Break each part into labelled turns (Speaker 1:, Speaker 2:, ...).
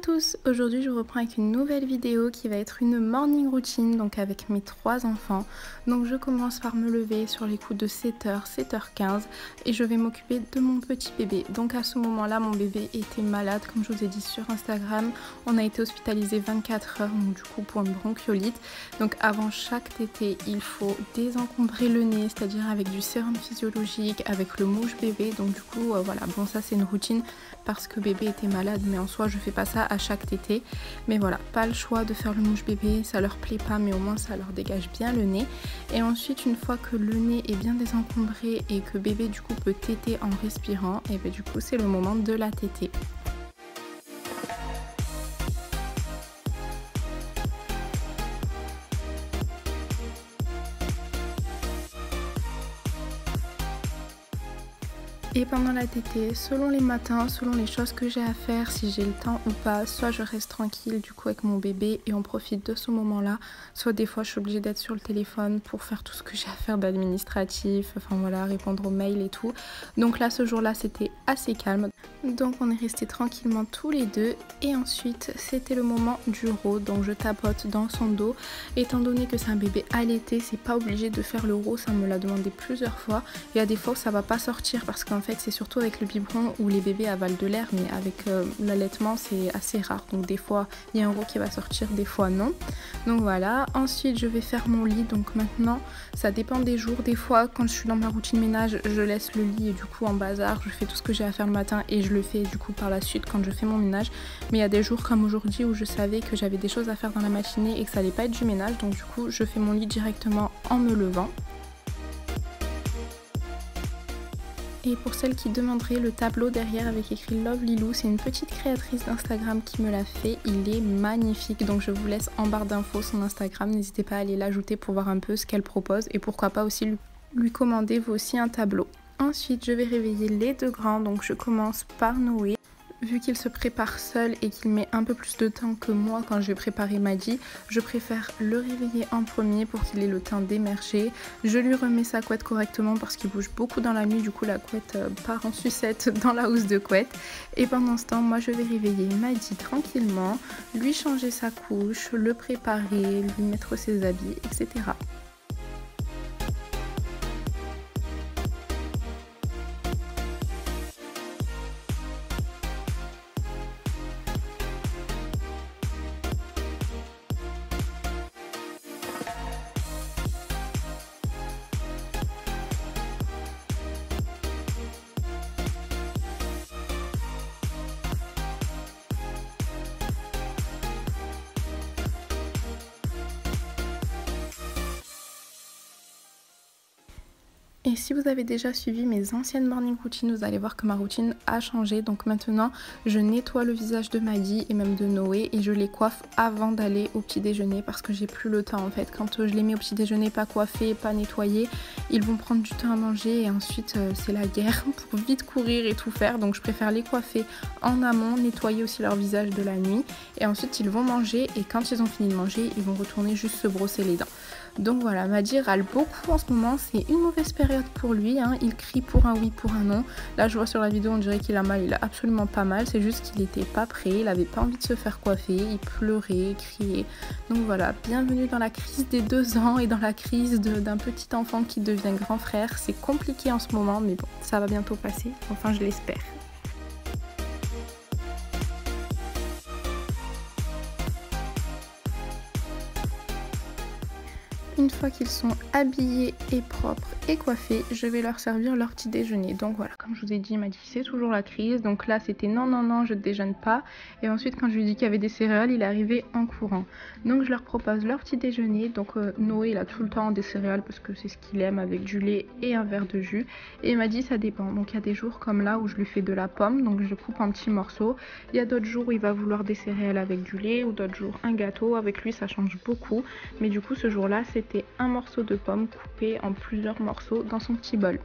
Speaker 1: tous, aujourd'hui je reprends avec une nouvelle vidéo qui va être une morning routine, donc avec mes 3 enfants. Donc je commence par me lever sur les coups de 7h, 7h15 et je vais m'occuper de mon petit bébé. Donc à ce moment-là, mon bébé était malade, comme je vous ai dit sur Instagram. On a été hospitalisé 24 heures, donc du coup pour une bronchiolite. Donc avant chaque tétée, il faut désencombrer le nez, c'est-à-dire avec du sérum physiologique, avec le mouche bébé. Donc du coup, voilà, bon ça c'est une routine parce que bébé était malade, mais en soi je fais pas ça à chaque tétée. Mais voilà, pas le choix de faire le mouche bébé, ça leur plaît pas, mais au moins ça leur dégage bien le nez. Et ensuite, une fois que le nez est bien désencombré et que bébé du coup peut téter en respirant, et bien du coup c'est le moment de la tétée. Et pendant la tétée, selon les matins, selon les choses que j'ai à faire, si j'ai le temps ou pas, soit je reste tranquille du coup avec mon bébé et on profite de ce moment-là, soit des fois je suis obligée d'être sur le téléphone pour faire tout ce que j'ai à faire d'administratif, enfin voilà, répondre aux mails et tout. Donc là, ce jour-là, c'était assez calme. Donc on est restés tranquillement tous les deux et ensuite c'était le moment du row, donc je tapote dans son dos. Étant donné que c'est un bébé allaité, c'est pas obligé de faire le row, ça me l'a demandé plusieurs fois. Il y a des fois où ça va pas sortir parce qu'en fait c'est surtout avec le biberon où les bébés avalent de l'air, mais avec l'allaitement c'est assez rare, donc des fois il y a un row qui va sortir, des fois non. Donc voilà, ensuite je vais faire mon lit. Donc maintenant ça dépend des jours, des fois quand je suis dans ma routine ménage je laisse le lit et du coup en bazar, je fais tout ce que j'ai à faire le matin et je le fais du coup par la suite quand je fais mon ménage. Mais il y a des jours comme aujourd'hui où je savais que j'avais des choses à faire dans la matinée et que ça allait pas être du ménage, donc du coup je fais mon lit directement en me levant. Et pour celles qui demanderaient, le tableau derrière avec écrit Love Lilou, c'est une petite créatrice d'Instagram qui me l'a fait. Il est magnifique, donc je vous laisse en barre d'infos son Instagram. N'hésitez pas à aller l'ajouter pour voir un peu ce qu'elle propose et pourquoi pas aussi lui commander vous aussi un tableau. Ensuite, je vais réveiller les deux grands, donc je commence par Noé. Vu qu'il se prépare seul et qu'il met un peu plus de temps que moi quand je vais préparer Maddy, je préfère le réveiller en premier pour qu'il ait le temps d'émerger. Je lui remets sa couette correctement parce qu'il bouge beaucoup dans la nuit, du coup la couette part en sucette dans la housse de couette. Et pendant ce temps, moi je vais réveiller Maddy tranquillement, lui changer sa couche, le préparer, lui mettre ses habits, etc. Et si vous avez déjà suivi mes anciennes morning routines, vous allez voir que ma routine a changé. Donc maintenant, je nettoie le visage de Maddy et même de Noé et je les coiffe avant d'aller au petit déjeuner parce que j'ai plus le temps en fait. Quand je les mets au petit déjeuner pas coiffés, pas nettoyés, ils vont prendre du temps à manger et ensuite c'est la guerre pour vite courir et tout faire. Donc je préfère les coiffer en amont, nettoyer aussi leur visage de la nuit et ensuite ils vont manger et quand ils ont fini de manger, ils vont retourner juste se brosser les dents. Donc voilà, Maddy râle beaucoup en ce moment, c'est une mauvaise période pour lui, hein. Il crie pour un oui, pour un non. Là je vois sur la vidéo, on dirait qu'il a mal, il a absolument pas mal, c'est juste qu'il n'était pas prêt, il avait pas envie de se faire coiffer, il pleurait, criait. Donc voilà, bienvenue dans la crise des 2 ans et dans la crise d'un petit enfant qui devient grand frère. C'est compliqué en ce moment, mais bon, ça va bientôt passer, enfin je l'espère. Une fois qu'ils sont habillés et propres et coiffés, je vais leur servir leur petit déjeuner. Donc voilà, comme je vous ai dit, il m'a dit c'est toujours la crise. Donc là c'était non non non, je ne déjeune pas. Et ensuite quand je lui ai dit qu'il y avait des céréales, il est arrivé en courant. Donc je leur propose leur petit déjeuner. Donc Noé il a tout le temps des céréales parce que c'est ce qu'il aime, avec du lait et un verre de jus. Et il m'a dit ça dépend. Donc il y a des jours comme là où je lui fais de la pomme, donc je coupe en petits morceaux. Il y a d'autres jours où il va vouloir des céréales avec du lait, ou d'autres jours un gâteau. Avec lui ça change beaucoup. Mais du coup ce jour-là c'était un morceau de pomme coupé en plusieurs morceaux dans son petit bol.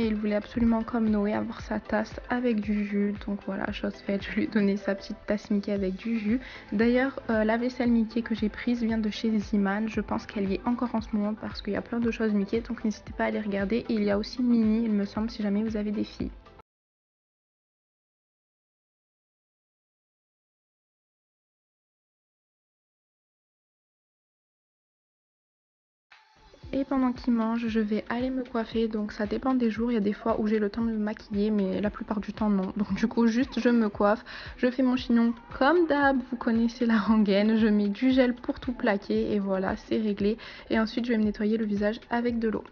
Speaker 1: Et il voulait absolument comme Noé avoir sa tasse avec du jus. Donc voilà, chose faite, je lui ai donné sa petite tasse Mickey avec du jus. D'ailleurs, la vaisselle Mickey que j'ai prise vient de chez Ziman. Je pense qu'elle y est encore en ce moment parce qu'il y a plein de choses Mickey. Donc n'hésitez pas à aller regarder. Et il y a aussi Minnie, il me semble, si jamais vous avez des filles. Et pendant qu'il mange, je vais aller me coiffer. Donc ça dépend des jours. Il y a des fois où j'ai le temps de me maquiller, mais la plupart du temps non. Donc du coup, juste je me coiffe. Je fais mon chignon comme d'hab. Vous connaissez la rengaine. Je mets du gel pour tout plaquer. Et voilà, c'est réglé. Et ensuite, je vais me nettoyer le visage avec de l'eau.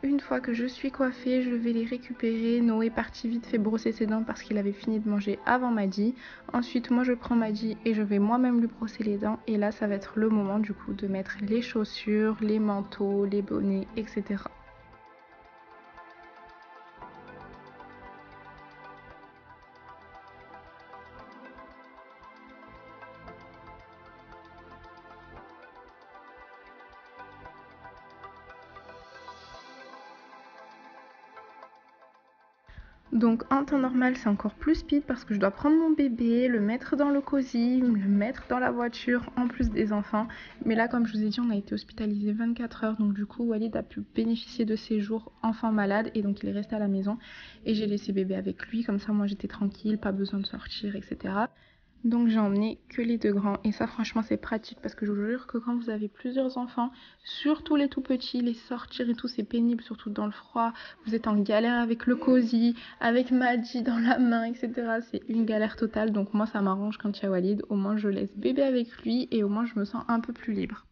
Speaker 1: Une fois que je suis coiffée, je vais les récupérer. Noé est parti vite fait brosser ses dents parce qu'il avait fini de manger avant Maddy. Ensuite, moi je prends Maddy et je vais moi-même lui brosser les dents. Et là, ça va être le moment du coup de mettre les chaussures, les manteaux, les bonnets, etc. Donc en temps normal, c'est encore plus speed parce que je dois prendre mon bébé, le mettre dans le cosy, le mettre dans la voiture en plus des enfants. Mais là, comme je vous ai dit, on a été hospitalisé 24 heures. Donc du coup, Walid a pu bénéficier de ses jours enfant malade et donc il est resté à la maison. Et j'ai laissé bébé avec lui, comme ça moi j'étais tranquille, pas besoin de sortir, etc. Donc j'ai emmené que les deux grands et ça franchement c'est pratique parce que je vous jure que quand vous avez plusieurs enfants, surtout les tout petits, les sortir et tout c'est pénible, surtout dans le froid, vous êtes en galère avec le cosy, avec Maddy dans la main, etc. C'est une galère totale, donc moi ça m'arrange quand il y a Walid, au moins je laisse bébé avec lui et au moins je me sens un peu plus libre.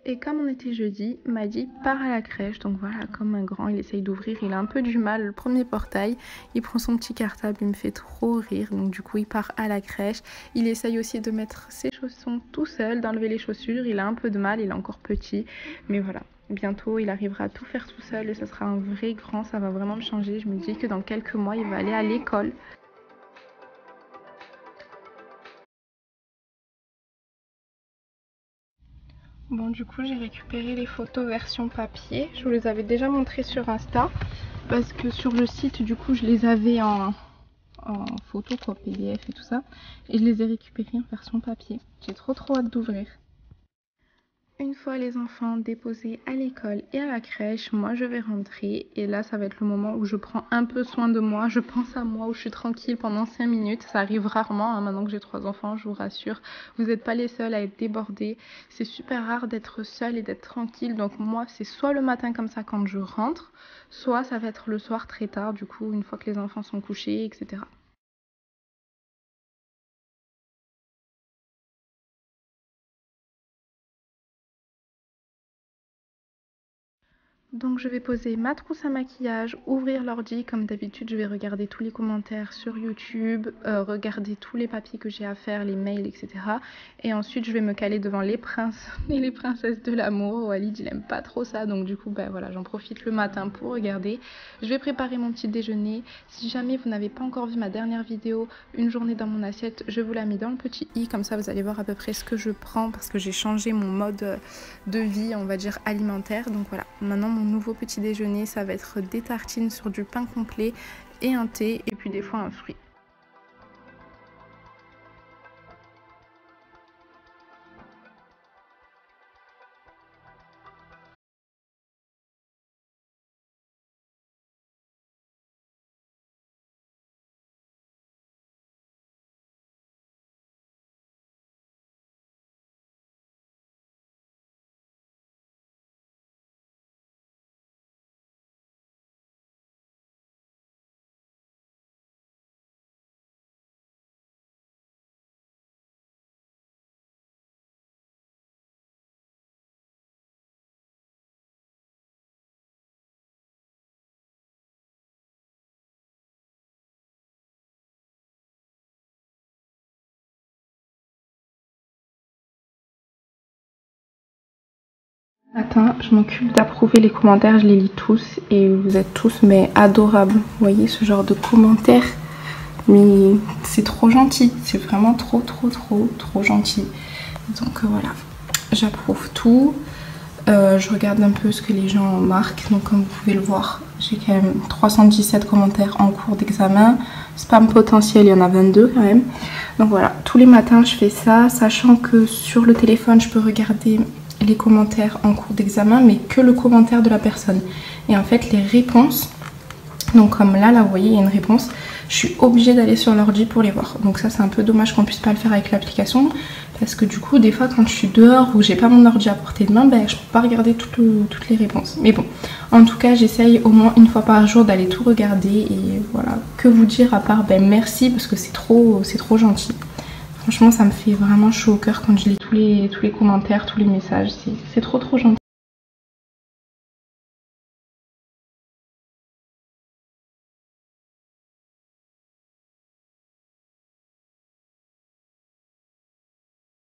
Speaker 1: Et comme on était jeudi, Maddy part à la crèche. Donc voilà, comme un grand, il essaye d'ouvrir. Il a un peu du mal. Le premier portail, il prend son petit cartable, il me fait trop rire. Donc du coup, il part à la crèche. Il essaye aussi de mettre ses chaussons tout seul, d'enlever les chaussures. Il a un peu de mal, il est encore petit. Mais voilà, bientôt, il arrivera à tout faire tout seul et ça sera un vrai grand. Ça va vraiment me changer. Je me dis que dans quelques mois, il va aller à l'école. Bon, du coup, j'ai récupéré les photos version papier. Je vous les avais déjà montrées sur Insta parce que sur le site, du coup, je les avais en photo, quoi, PDF et tout ça. Et je les ai récupérées en version papier. J'ai trop hâte d'ouvrir. Une fois les enfants déposés à l'école et à la crèche, moi je vais rentrer et là ça va être le moment où je prends un peu soin de moi, je pense à moi, où je suis tranquille pendant 5 minutes. Ça arrive rarement, hein, maintenant que j'ai 3 enfants, je vous rassure. Vous n'êtes pas les seuls à être débordés. C'est super rare d'être seul et d'être tranquille. Donc moi c'est soit le matin comme ça quand je rentre, soit ça va être le soir très tard, du coup une fois que les enfants sont couchés, etc. Donc je vais poser ma trousse à maquillage, ouvrir l'ordi, comme d'habitude je vais regarder tous les commentaires sur YouTube, regarder tous les papiers que j'ai à faire, les mails, etc. Et ensuite je vais me caler devant les princes et les princesses de l'amour. Walid il aime pas trop ça, donc du coup ben voilà, j'en profite le matin pour regarder. Je vais préparer mon petit déjeuner. Si jamais vous n'avez pas encore vu ma dernière vidéo, une journée dans mon assiette, je vous la mets dans le petit i, comme ça vous allez voir à peu près ce que je prends parce que j'ai changé mon mode de vie, on va dire alimentaire. Donc voilà, maintenant mon nouveau petit déjeuner, ça va être des tartines sur du pain complet et un thé et puis des fois un fruit. Attends, je m'occupe d'approuver les commentaires, je les lis tous et vous êtes tous mais adorables. Vous voyez ce genre de commentaires, mais c'est trop gentil, c'est vraiment trop gentil. Donc voilà, j'approuve tout. Je regarde un peu ce que les gens marquent, donc comme vous pouvez le voir, j'ai quand même 317 commentaires en cours d'examen. Spam potentiel, il y en a 22 quand même. Donc voilà, tous les matins je fais ça, sachant que sur le téléphone je peux regarder les commentaires en cours d'examen, mais que le commentaire de la personne. Et en fait les réponses, donc comme là vous voyez il y a une réponse, je suis obligée d'aller sur l'ordi pour les voir. Donc ça c'est un peu dommage qu'on puisse pas le faire avec l'application, parce que du coup des fois quand je suis dehors ou j'ai pas mon ordi à portée de main, ben, je peux pas regarder toutes les réponses. Mais bon, en tout cas j'essaye au moins une fois par jour d'aller tout regarder. Et voilà, que vous dire à part ben, merci, parce que c'est trop gentil. Franchement ça me fait vraiment chaud au cœur quand je lis tous les commentaires, tous les messages, c'est trop gentil.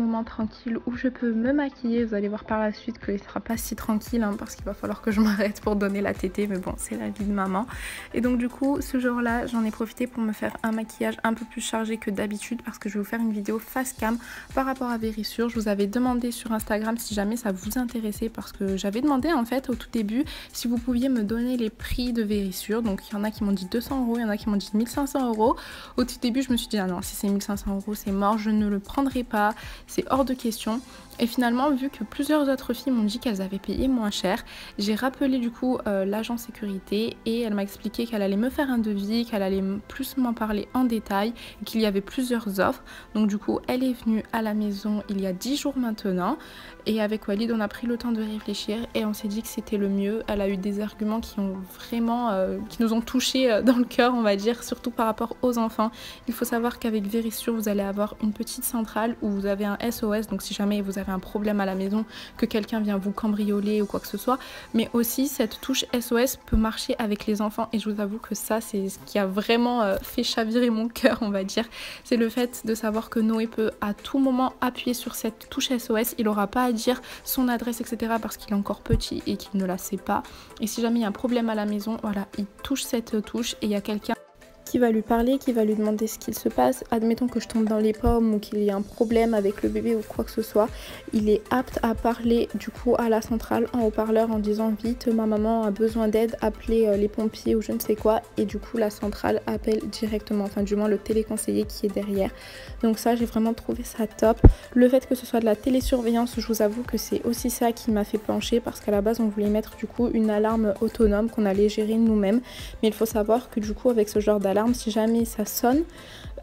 Speaker 1: Moment tranquille où je peux me maquiller. Vous allez voir par la suite qu'il ne sera pas si tranquille hein, parce qu'il va falloir que je m'arrête pour donner la tétée, mais bon c'est la vie de maman. Et donc du coup ce jour là j'en ai profité pour me faire un maquillage un peu plus chargé que d'habitude, parce que je vais vous faire une vidéo face cam par rapport à Vérissure. Je vous avais demandé sur Instagram si jamais ça vous intéressait, parce que j'avais demandé en fait au tout début si vous pouviez me donner les prix de Vérissure. Donc il y en a qui m'ont dit 200 €, il y en a qui m'ont dit 1500 €. Au tout début je me suis dit ah non, si c'est 1500 € c'est mort, je ne le prendrai pas, c'est hors de question. Et finalement, vu que plusieurs autres filles m'ont dit qu'elles avaient payé moins cher, j'ai rappelé du coup l'agent sécurité et elle m'a expliqué qu'elle allait me faire un devis, qu'elle allait plus m'en parler en détail, qu'il y avait plusieurs offres. Donc du coup, elle est venue à la maison il y a 10 jours maintenant, et avec Walid, on a pris le temps de réfléchir et on s'est dit que c'était le mieux. Elle a eu des arguments qui ont vraiment, qui nous ont touchés dans le cœur, on va dire, surtout par rapport aux enfants. Il faut savoir qu'avec Vérissure, vous allez avoir une petite centrale où vous avez un SOS, donc si jamais vous avez un problème à la maison, que quelqu'un vient vous cambrioler ou quoi que ce soit, mais aussi cette touche SOS peut marcher avec les enfants. Et je vous avoue que ça c'est ce qui a vraiment fait chavirer mon cœur, on va dire, c'est le fait de savoir que Noé peut à tout moment appuyer sur cette touche SOS. Il n'aura pas à dire son adresse etc parce qu'il est encore petit et qu'il ne la sait pas, et si jamais il y a un problème à la maison, voilà, il touche cette touche et il y a quelqu'un qui va lui parler, qui va lui demander ce qu'il se passe. Admettons que je tombe dans les pommes ou qu'il y ait un problème avec le bébé ou quoi que ce soit, il est apte à parler du coup à la centrale en haut-parleur en disant vite ma maman a besoin d'aide, appelez les pompiers ou je ne sais quoi, et du coup la centrale appelle directement, enfin du moins le téléconseiller qui est derrière. Donc ça j'ai vraiment trouvé ça top. Le fait que ce soit de la télésurveillance, je vous avoue que c'est aussi ça qui m'a fait pencher, parce qu'à la base on voulait mettre du coup une alarme autonome qu'on allait gérer nous-mêmes, mais il faut savoir que du coup avec ce genre d'alarme, si jamais ça sonne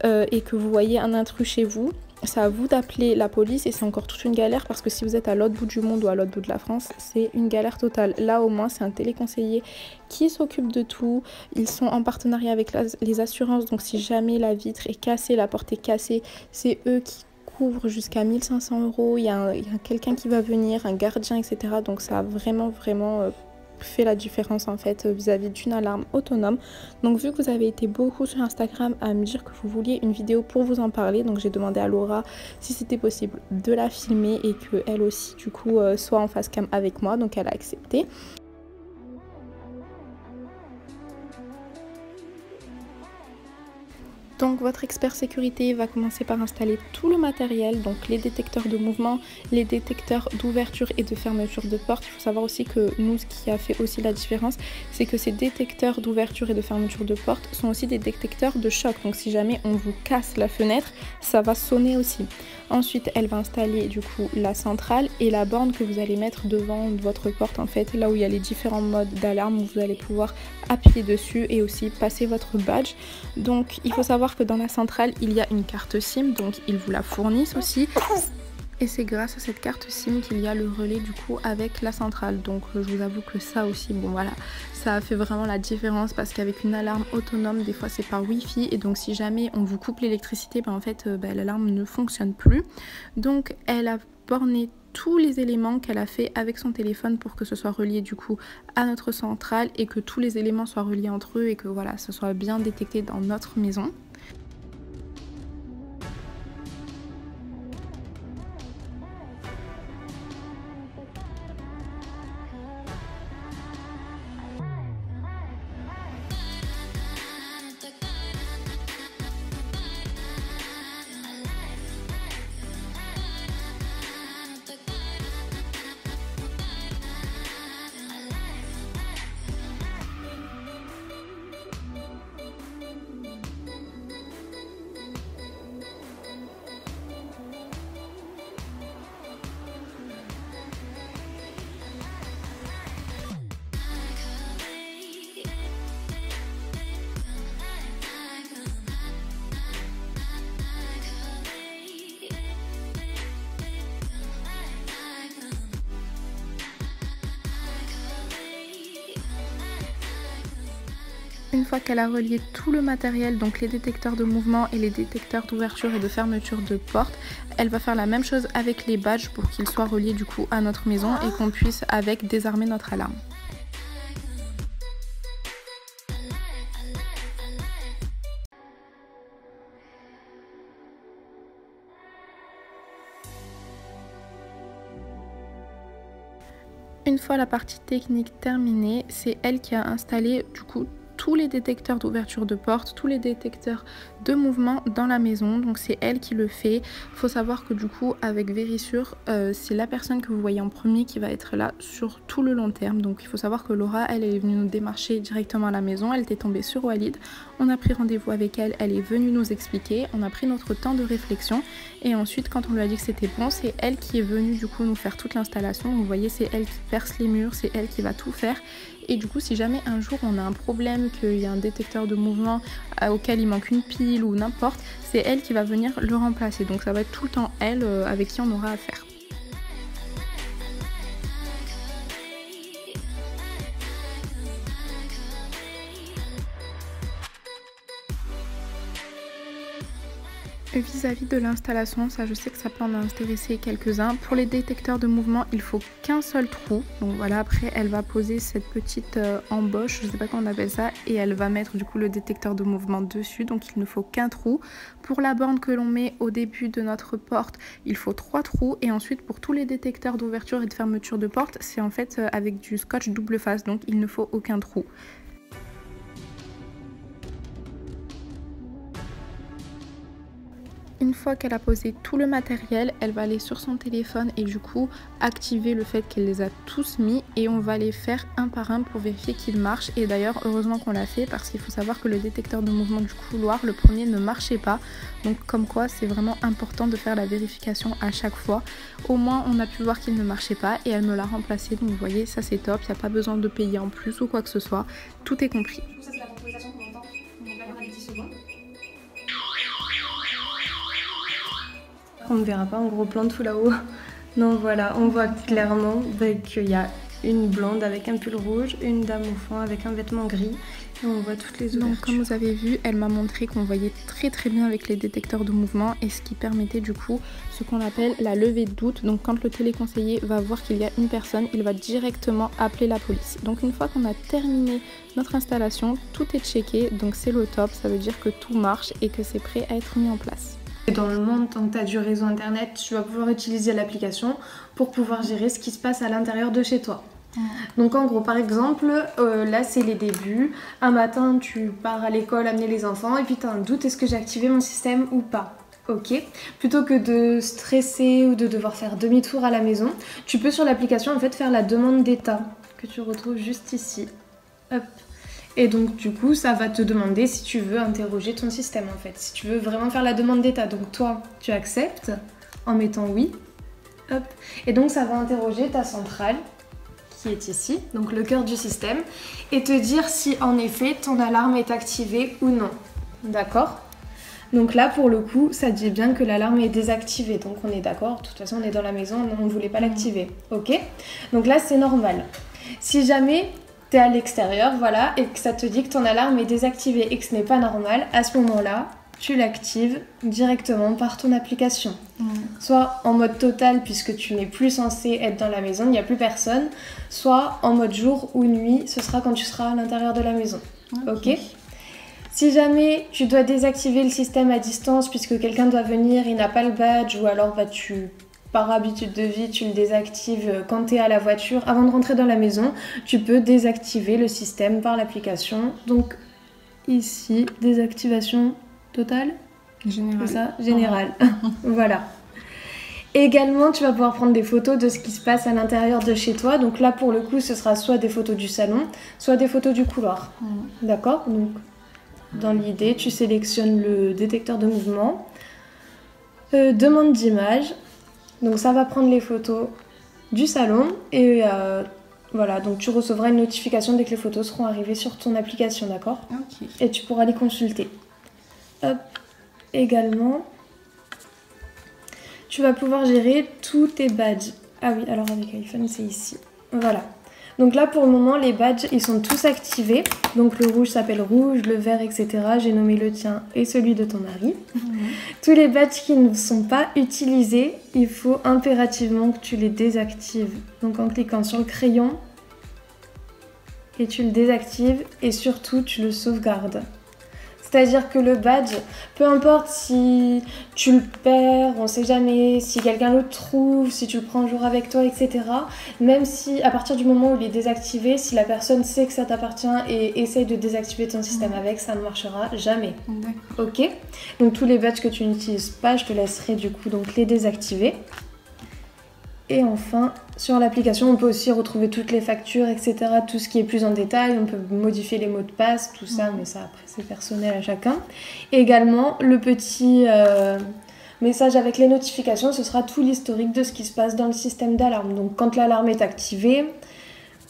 Speaker 1: et que vous voyez un intrus chez vous, c'est à vous d'appeler la police, et c'est encore toute une galère, parce que si vous êtes à l'autre bout du monde ou à l'autre bout de la France, c'est une galère totale. Là au moins c'est un téléconseiller qui s'occupe de tout, ils sont en partenariat avec les assurances, donc si jamais la vitre est cassée, la porte est cassée, c'est eux qui couvrent jusqu'à 1500 €, il y a quelqu'un qui va venir, un gardien etc. Donc ça a vraiment fait la différence en fait vis-à-vis d'une alarme autonome. Donc vu que vous avez été beaucoup sur Instagram à me dire que vous vouliez une vidéo pour vous en parler, donc j'ai demandé à Laura si c'était possible de la filmer et que elle aussi du coup soit en face cam avec moi, donc elle a accepté. Donc votre expert sécurité va commencer par installer tout le matériel, donc les détecteurs de mouvement, les détecteurs d'ouverture et de fermeture de porte. Il faut savoir aussi que nous, ce qui a fait aussi la différence, c'est que ces détecteurs d'ouverture et de fermeture de porte sont aussi des détecteurs de choc. Donc si jamais on vous casse la fenêtre, ça va sonner aussi. Ensuite, elle va installer du coup la centrale et la borne que vous allez mettre devant votre porte, en fait, là où il y a les différents modes d'alarme où vous allez pouvoir appuyer dessus et aussi passer votre badge. Donc il faut savoir que dans la centrale il y a une carte SIM, donc ils vous la fournissent aussi, et c'est grâce à cette carte SIM qu'il y a le relais du coup avec la centrale. Donc je vous avoue que ça aussi, bon voilà, ça a fait vraiment la différence, parce qu'avec une alarme autonome des fois c'est par wifi, et donc si jamais on vous coupe l'électricité, ben en fait l'alarme ne fonctionne plus. Donc elle a borné tous les éléments qu'elle a fait avec son téléphone pour que ce soit relié du coup à notre centrale, et que tous les éléments soient reliés entre eux, et que voilà, ce soit bien détecté dans notre maison. Une fois qu'elle a relié tout le matériel, donc les détecteurs de mouvement et les détecteurs d'ouverture et de fermeture de porte, elle va faire la même chose avec les badges pour qu'ils soient reliés du coup à notre maison et qu'on puisse avec désarmer notre alarme. Une fois la partie technique terminée, c'est elle qui a installé du coup tous les détecteurs d'ouverture de porte, tous les détecteurs de mouvement dans la maison, donc c'est elle qui le fait. Il faut savoir que du coup avec Vérissure, c'est la personne que vous voyez en premier qui va être là sur tout le long terme. Donc il faut savoir que Laura, elle est venue nous démarcher directement à la maison, elle était tombée sur Walid, on a pris rendez-vous avec elle, elle est venue nous expliquer, on a pris notre temps de réflexion et ensuite quand on lui a dit que c'était bon, c'est elle qui est venue du coup nous faire toute l'installation. Donc vous voyez, c'est elle qui perce les murs, c'est elle qui va tout faire. Et du coup, si jamais un jour on a un problème, qu'il y a un détecteur de mouvement auquel il manque une pile ou n'importe, c'est elle qui va venir le remplacer. Donc ça va être tout le temps elle avec qui on aura affaire. Vis-à-vis de l'installation, ça je sais que ça peut en intéresser quelques-uns. Pour les détecteurs de mouvement, il faut qu'un seul trou. Donc voilà, après elle va poser cette petite embauche, je sais pas comment on appelle ça, et elle va mettre du coup le détecteur de mouvement dessus. Donc il ne faut qu'un trou. Pour la borne que l'on met au début de notre porte, il faut 3 trous. Et ensuite pour tous les détecteurs d'ouverture et de fermeture de porte, c'est en fait avec du scotch double face, donc il ne faut aucun trou. Une fois qu'elle a posé tout le matériel, elle va aller sur son téléphone et du coup activer le fait qu'elle les a tous mis et on va les faire un par un pour vérifier qu'ils marchent. Et d'ailleurs heureusement qu'on l'a fait parce qu'il faut savoir que le détecteur de mouvement du couloir, le premier ne marchait pas. Donc comme quoi c'est vraiment important de faire la vérification à chaque fois. Au moins on a pu voir qu'il ne marchait pas et elle me l'a remplacé. Donc vous voyez, ça c'est top, il n'y a pas besoin de payer en plus ou quoi que ce soit. Tout est compris. Ça c'est la temporisation qu'on entend. On est d'accord avec 10 secondes. On ne verra pas en gros plan tout là-haut. Non, voilà, on voit clairement qu'il y a une blonde avec un pull rouge, une dame au fond avec un vêtement gris et on voit toutes les ouvertures. Donc comme vous avez vu, elle m'a montré qu'on voyait très bien avec les détecteurs de mouvement et ce qui permettait du coup ce qu'on appelle la levée de doute. Donc quand le téléconseiller va voir qu'il y a une personne, il va directement appeler la police. Donc une fois qu'on a terminé notre installation, tout est checké, donc c'est le top, ça veut dire que tout marche et que c'est prêt à être mis en place.
Speaker 2: Dans le monde, tant que tu as du réseau internet, tu vas pouvoir utiliser l'application pour pouvoir gérer ce qui se passe à l'intérieur de chez toi. Donc en gros, par exemple, là c'est les débuts. Un matin, tu pars à l'école amener les enfants et puis tu as un doute, est-ce que j'ai activé mon système ou pas? Ok. Plutôt que de stresser ou de devoir faire demi-tour à la maison, tu peux sur l'application en fait faire la demande d'état que tu retrouves juste ici. Hop. Et donc du coup ça va te demander si tu veux interroger ton système en fait, si tu veux vraiment faire la demande d'état. Donc toi tu acceptes en mettant oui, hop, et donc ça va interroger ta centrale qui est ici, donc le cœur du système, et te dire si en effet ton alarme est activée ou non, d'accord? Donc là pour le coup ça dit bien que l'alarme est désactivée, donc on est d'accord, de toute façon on est dans la maison, on ne voulait pas l'activer, ok? Donc là c'est normal. Si jamais t'es à l'extérieur, voilà, et que ça te dit que ton alarme est désactivée et que ce n'est pas normal, à ce moment-là, tu l'actives directement par ton application. Soit en mode total, puisque tu n'es plus censé être dans la maison, il n'y a plus personne, soit en mode jour ou nuit, ce sera quand tu seras à l'intérieur de la maison. Ok. Si jamais tu dois désactiver le système à distance, puisque quelqu'un doit venir, il n'a pas le badge, ou alors par habitude de vie, tu le désactives quand tu es à la voiture. Avant de rentrer dans la maison, tu peux désactiver le système par l'application. Donc ici, désactivation totale.
Speaker 1: Générale.
Speaker 2: C'est ça? Générale. Voilà. Également, tu vas pouvoir prendre des photos de ce qui se passe à l'intérieur de chez toi. Donc là, pour le coup, ce sera soit des photos du salon, soit des photos du couloir. D'accord? Donc, dans l'idée, tu sélectionnes le détecteur de mouvement. Demande d'image. Donc ça va prendre les photos du salon et voilà, donc tu recevras une notification dès que les photos seront arrivées sur ton application, d'accord? Ok. Et tu pourras les consulter. Hop, également, tu vas pouvoir gérer tous tes badges. Ah oui, alors avec iPhone, c'est ici. Voilà. Donc là pour le moment les badges ils sont tous activés. Donc le rouge s'appelle rouge, le vert etc. J'ai nommé le tien et celui de ton mari. Tous les badges qui ne sont pas utilisés, il faut impérativement que tu les désactives. Donc en cliquant sur le crayon et tu le désactives et surtout tu le sauvegardes. C'est-à-dire que le badge, peu importe si tu le perds, on sait jamais, si quelqu'un le trouve, si tu le prends un jour avec toi, etc. Même si à partir du moment où il est désactivé, si la personne sait que ça t'appartient et essaye de désactiver ton système avec, ça ne marchera jamais.
Speaker 1: D'accord.
Speaker 2: Ok? Donc tous les badges que tu n'utilises pas, je te laisserai du coup donc les désactiver. Et enfin, sur l'application, on peut aussi retrouver toutes les factures, etc. Tout ce qui est plus en détail. On peut modifier les mots de passe, tout ça, mais ça après c'est personnel à chacun. Et également, le petit message avec les notifications, ce sera tout l'historique de ce qui se passe dans le système d'alarme. Donc quand l'alarme est activée,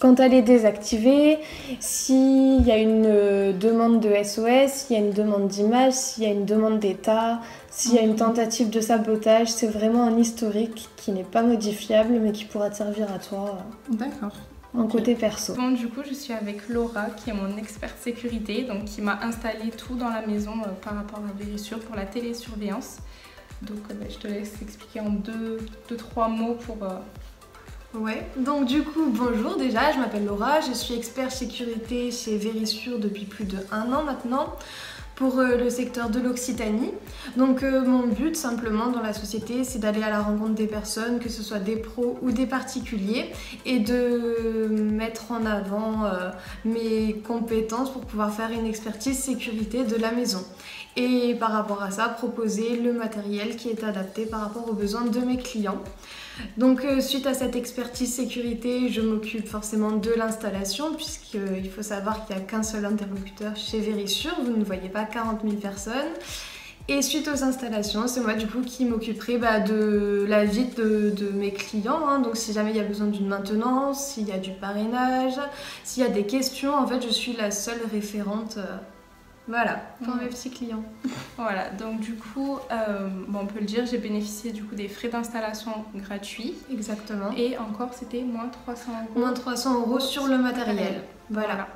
Speaker 2: quand elle est désactivée, s'il y a une demande de SOS, s'il y a une demande d'image, s'il y a une demande d'état, s'il y a une tentative de sabotage, c'est vraiment un historique qui n'est pas modifiable mais qui pourra te servir à toi
Speaker 1: D'accord.
Speaker 2: en côté perso.
Speaker 1: Bon, du coup, je suis avec Laura qui est mon experte sécurité, donc qui m'a installé tout dans la maison par rapport à Verisure pour la télésurveillance. Donc je te laisse expliquer en deux, trois mots pour...
Speaker 2: Ouais, donc du coup, bonjour déjà, je m'appelle Laura, je suis expert sécurité chez Verisure depuis plus de 1 an maintenant pour le secteur de l'Occitanie. Donc mon but simplement dans la société, c'est d'aller à la rencontre des personnes, que ce soit des pros ou des particuliers, et de mettre en avant mes compétences pour pouvoir faire une expertise sécurité de la maison. Et par rapport à ça, proposer le matériel qui est adapté par rapport aux besoins de mes clients. Donc suite à cette expertise sécurité, je m'occupe forcément de l'installation puisqu'il faut savoir qu'il n'y a qu'un seul interlocuteur chez Verisure, vous ne voyez pas 40 000 personnes. Et suite aux installations, c'est moi du coup qui m'occuperai de la vie de mes clients. Hein. Donc si jamais il y a besoin d'une maintenance, s'il y a du parrainage, s'il y a des questions, en fait je suis la seule référente. Voilà, pour mes petits clients.
Speaker 1: Voilà, donc du coup, on peut le dire, j'ai bénéficié du coup des frais d'installation gratuits.
Speaker 2: Exactement.
Speaker 1: Et encore, c'était moins 300 €.
Speaker 2: Moins 300 € sur le matériel. Voilà.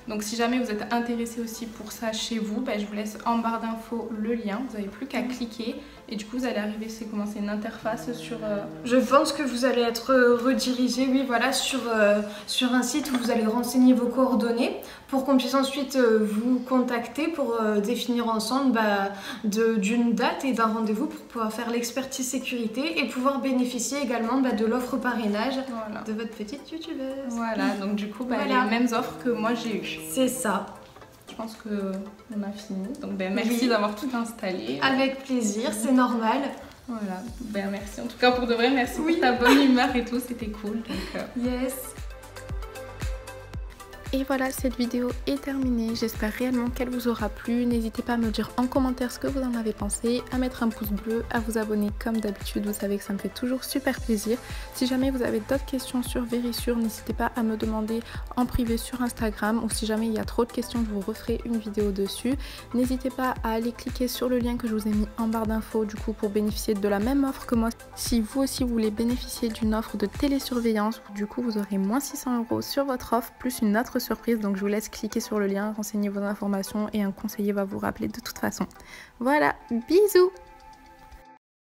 Speaker 1: Donc si jamais vous êtes intéressé aussi pour ça chez vous, je vous laisse en barre d'infos le lien. Vous n'avez plus qu'à cliquer et du coup vous allez arriver, c'est une interface sur...
Speaker 2: Je pense que vous allez être redirigé, oui, voilà, sur un site où vous allez renseigner vos coordonnées pour qu'on puisse ensuite vous contacter pour définir ensemble d'une date et d'un rendez-vous pour pouvoir faire l'expertise sécurité et pouvoir bénéficier également de l'offre parrainage de votre petite youtubeuse.
Speaker 1: Voilà, donc du coup, les mêmes offres que moi j'ai eues.
Speaker 2: C'est ça.
Speaker 1: Je pense qu'on a fini. Donc merci d'avoir tout installé.
Speaker 2: Avec plaisir, c'est normal.
Speaker 1: Voilà, merci en tout cas pour de vrai, merci pour ta bonne humeur et tout, c'était cool. Donc,
Speaker 2: Yes.
Speaker 1: Et voilà, cette vidéo est terminée. J'espère réellement qu'elle vous aura plu. N'hésitez pas à me dire en commentaire ce que vous en avez pensé, à mettre un pouce bleu, à vous abonner comme d'habitude. Vous savez que ça me fait toujours super plaisir. Si jamais vous avez d'autres questions sur Verisure, n'hésitez pas à me demander en privé sur Instagram, ou si jamais il y a trop de questions, je vous referai une vidéo dessus. N'hésitez pas à aller cliquer sur le lien que je vous ai mis en barre d'infos du coup pour bénéficier de la même offre que moi. Si vous aussi vous voulez bénéficier d'une offre de télésurveillance, du coup vous aurez moins 600 € sur votre offre plus une autre surprise. Donc je vous laisse cliquer sur le lien, renseigner vos informations et un conseiller va vous rappeler de toute façon. Voilà, bisous!